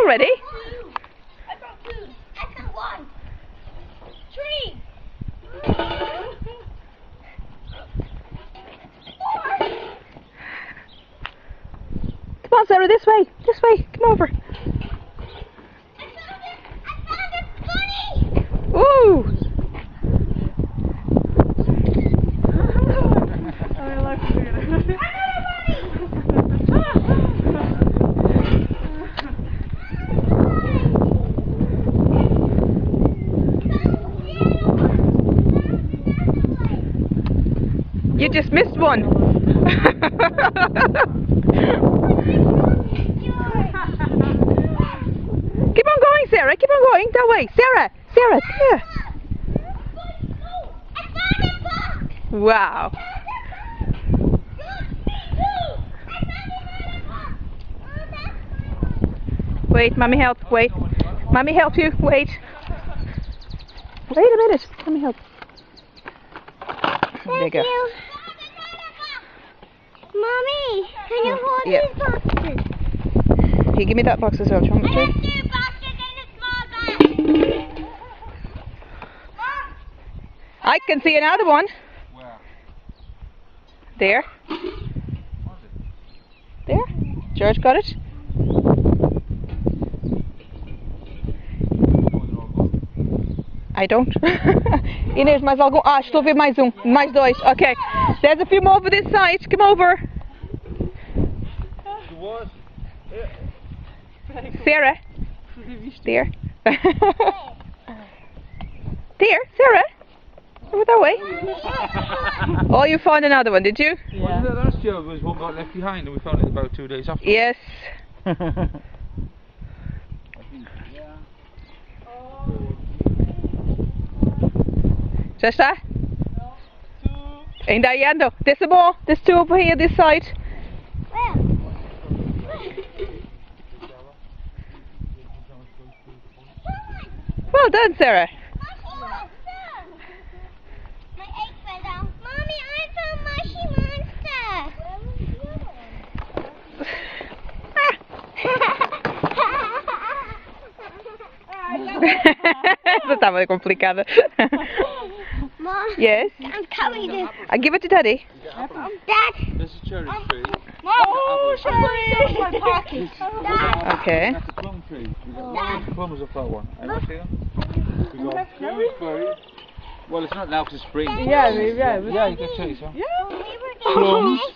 already? I got 2. I got 1. 3. 4. Come on, Sarah, this way. This way. Come over. I found a bunny. Woo! You just missed one. Keep on going, Sarah. Keep on going. That way. Sarah. Sarah, here. I found a box. Wow. Wait, Mommy help. Wait. Mommy help you. Wait. Wait a minute. Let me help. There you go. Mommy, can you hold Yeah. these boxes? Here, give me that box as well. Do you want me I have to? 2 boxes in a small bag. Mom, I can see another one. Where? There. Was it? There. George got it. I don't. Inês, mais algum? Ah, estou a ver mais um. Mais 2. Ok. There's a few more over this side. Come over. It was. Sarah. There. There, Sarah. Over that way. Oh, you found another one, did you? Wasn't it last year? There was one got left behind, and we found it about 2 days after. Yes. Já está? Ainda aí ando. There's some more. There's 2 over here, this side. Well done, Sarah. my egg fell down. Mommy, I found Mushy Essa estava complicada. Mom, Yes. I'm coming to... I'll give it to Daddy. Dad. This is cherry tree. Mom, oh, sorry. My pocket. Dad. Okay. That's a plum tree. We've got plums off that one. Have you seen them? We've got gooseberries. Well, it's not now because it's spring. Yeah, Yeah, you can see some. We were getting Plums. eggs.